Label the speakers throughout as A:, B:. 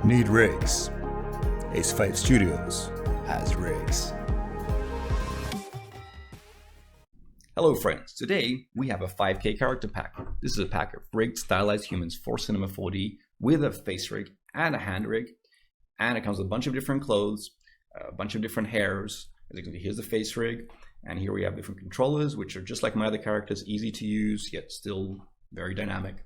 A: Need rigs? Ace 5 Studios has rigs.
B: Hello friends, today we have a 5K character pack. This is a pack of rigged stylized humans for Cinema 4D with a face rig and a hand rig, and it comes with a bunch of different clothes, a bunch of different hairs. As you can see, here's the face rig, and here we have different controllers, which are just like my other characters, easy to use, yet still very dynamic.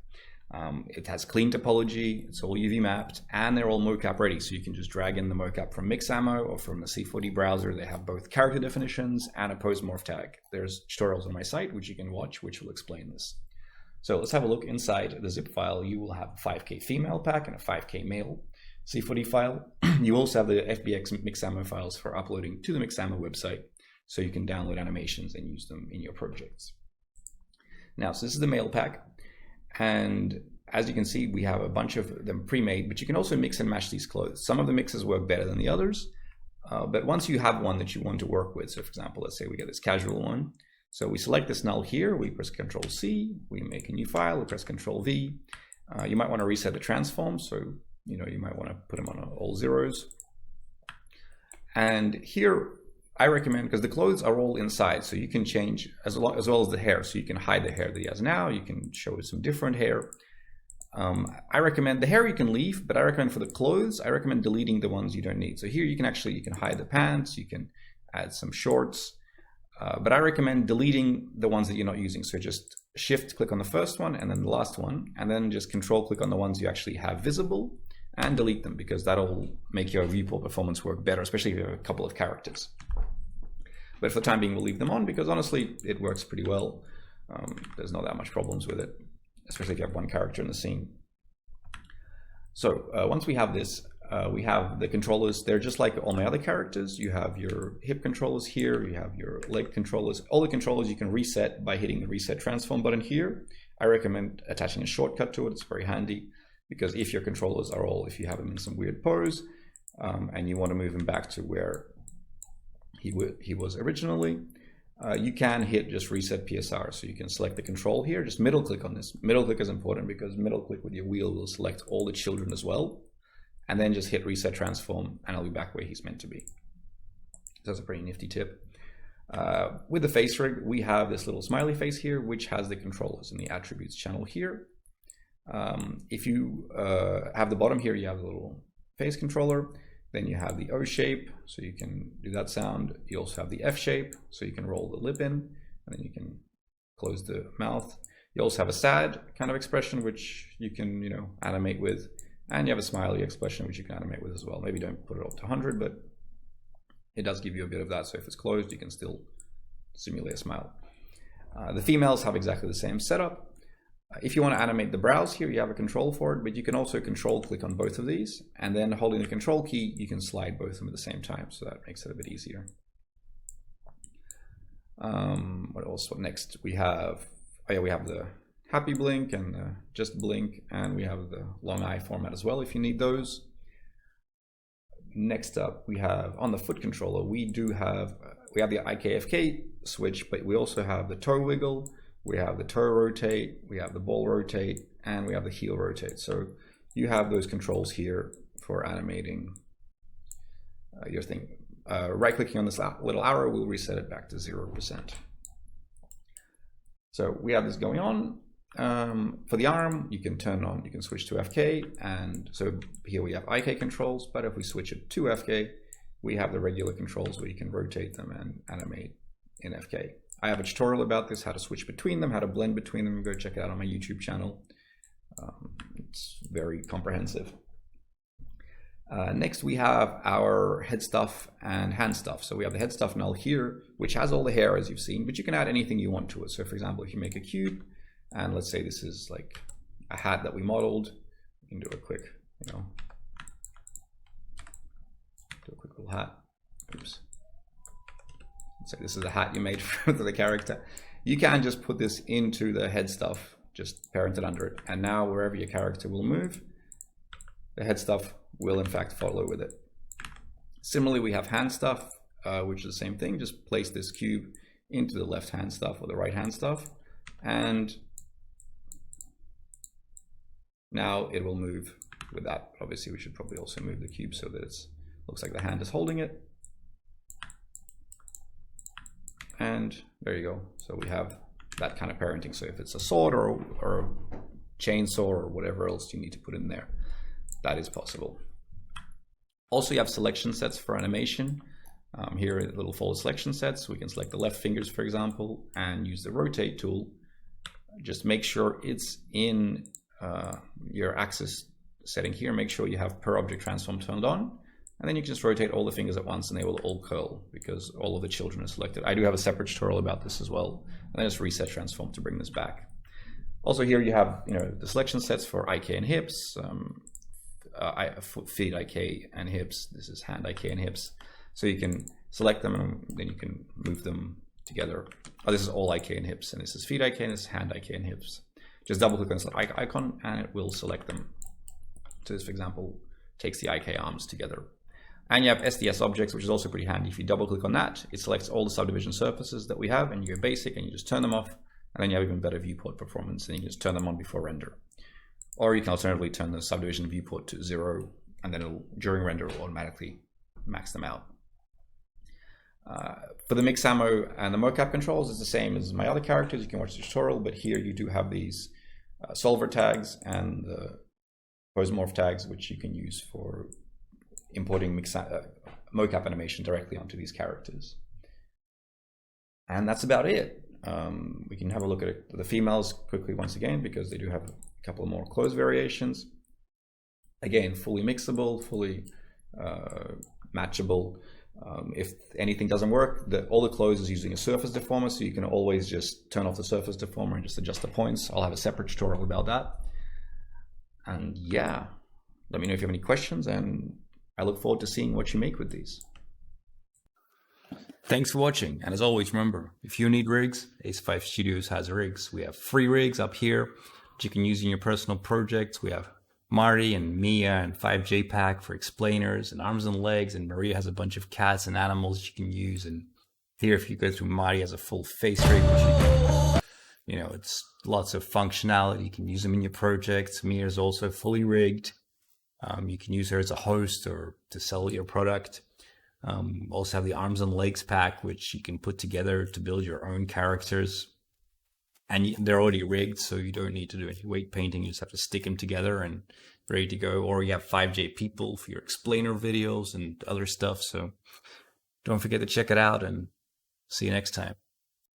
B: It has clean topology, it's all UV mapped, and they're all mocap ready, so you can just drag in the mocap from Mixamo or from the C4D browser. They have both character definitions and a pose morph tag. There's tutorials on my site which you can watch, which will explain this. So let's have a look inside the zip file. You will have a 5K female pack and a 5K male C4D file. You also have the FBX Mixamo files for uploading to the Mixamo website, so you can download animations and use them in your projects. Now, so this is the male pack. And as you can see, we have a bunch of them pre-made, but you can also mix and match these clothes. Some of the mixes work better than the others, but once you have one that you want to work with, so for example, let's say we get this casual one. So we select this null here, we press Control C, we make a new file, we press Control V. You might want to reset the transform, so you might want to put them on all zeros. And here, I recommend, because the clothes are all inside, so you can change as well as the hair. So you can hide the hair that he has now, you can show some different hair. I recommend the hair you can leave, but I recommend for the clothes, I recommend deleting the ones you don't need. So here you can hide the pants, you can add some shorts, but I recommend deleting the ones that you're not using. So just shift click on the first one and then the last one, and then just control click on the ones you actually have visible and delete them, because that'll make your viewport performance work better, especially if you have a couple of characters. But for the time being, we'll leave them on because honestly, it works pretty well. There's not that much problems with it, especially if you have one character in the scene. So once we have this, we have the controllers. They're just like all my other characters. You have your hip controllers here, you have your leg controllers. All the controllers you can reset by hitting the reset transform button here. I recommend attaching a shortcut to it. It's very handy because if your controllers are all, if you have them in some weird pose and you want to move them back to where he was originally, you can hit just reset PSR. So you can select the control here, just middle click on this. Middle click is important because middle click with your wheel will select all the children as well. And then just hit reset transform and I'll be back where he's meant to be. So that's a pretty nifty tip. With the face rig, we have this little smiley face here, which has the controllers in the attributes channel here. If you have the bottom here, you have the little face controller. Then you have the O shape, so you can do that sound. You also have the F shape, so you can roll the lip in, and then you can close the mouth. You also have a sad kind of expression, which you can, animate with. And you have a smiley expression, which you can animate with as well. Maybe don't put it up to 100, but it does give you a bit of that. So if it's closed, you can still simulate a smile. The females have exactly the same setup. If you want to animate the brows here, you have a control for it, but you can also control click on both of these, and then holding the control key, you can slide both of them at the same time. So that makes it a bit easier. What else? What next? We have, we have the happy blink and the just blink, and we have the long eye format as well if you need those. Next up, we have on the foot controller, we have the IKFK switch, but we also have the toe wiggle. We have the toe rotate, we have the ball rotate, and we have the heel rotate. So you have those controls here for animating your thing. Right clicking on this little arrow will reset it back to 0%. So we have this going on. For the arm, you can switch to FK. And so here we have IK controls, but if we switch it to FK, we have the regular controls where you can rotate them and animate in FK. I have a tutorial about this, how to switch between them, how to blend between them. Go check it out on my YouTube channel. It's very comprehensive. Next, we have our head stuff and hand stuff. So we have the head stuff null here, which has all the hair as you've seen, but you can add anything you want to it. So for example, if you make a cube, and let's say this is like a hat that we modeled, we can do a quick, do a quick little hat. Oops. So this is a hat you made for the character. You can just put this into the head stuff, just parent it under it. And now wherever your character will move, the head stuff will in fact follow with it. Similarly, we have hand stuff, which is the same thing. Just place this cube into the left hand stuff or the right hand stuff. And now it will move with that. Obviously, we should probably also move the cube so that it looks like the hand is holding it. And there you go. So we have that kind of parenting. So if it's a sword or a chainsaw or whatever else you need to put in there, that is possible. Also, you have selection sets for animation. Here are little folder selection sets. We can select the left fingers, for example, and use the rotate tool. Just make sure it's in your axis setting here. Make sure you have per object transform turned on. And then you can just rotate all the fingers at once and they will all curl because all of the children are selected. I do have a separate tutorial about this as well. And then just reset transform to bring this back. Also here you have the selection sets for IK and hips, feet IK and hips. This is hand IK and hips. So you can select them and then you can move them together. Oh, this is all IK and hips, and this is feet IK and this is hand IK and hips. Just double click on the icon and it will select them. So this, for example, takes the IK arms together. And you have SDS objects, which is also pretty handy. If you double click on that, it selects all the subdivision surfaces that we have, and you go basic and you just turn them off, and then you have even better viewport performance, and you can just turn them on before render. Or you can alternatively turn the subdivision viewport to 0, and then during render it will automatically max them out. For the mix ammo and the mocap controls, it's the same as my other characters. You can watch the tutorial, but here you do have these solver tags and the posemorph tags, which you can use for importing mocap animation directly onto these characters. And that's about it. We can have a look at the females quickly once again, because they do have a couple of more clothes variations. Again, fully mixable, fully matchable. If anything doesn't work, all the clothes is using a surface deformer, so you can always just turn off the surface deformer and just adjust the points. I'll have a separate tutorial about that. And yeah, let me know if you have any questions, and I look forward to seeing what you make with these.
A: Thanks for watching, and as always, remember, if you need rigs, Ace5 Studios has rigs. We have free rigs up here that you can use in your personal projects. We have Marty and Mia and 5JPack for explainers and arms and legs, and Maria has a bunch of cats and animals you can use. And here, if you go through, Marty has a full face rig, which you can, it's lots of functionality. You can use them in your projects. Mia is also fully rigged. You can use her as a host or to sell your product. Also have the arms and legs pack, which you can put together to build your own characters. And they're already rigged, so you don't need to do any weight painting. You just have to stick them together and ready to go. Or you have 5J people for your explainer videos and other stuff. So don't forget to check it out, and see you next time.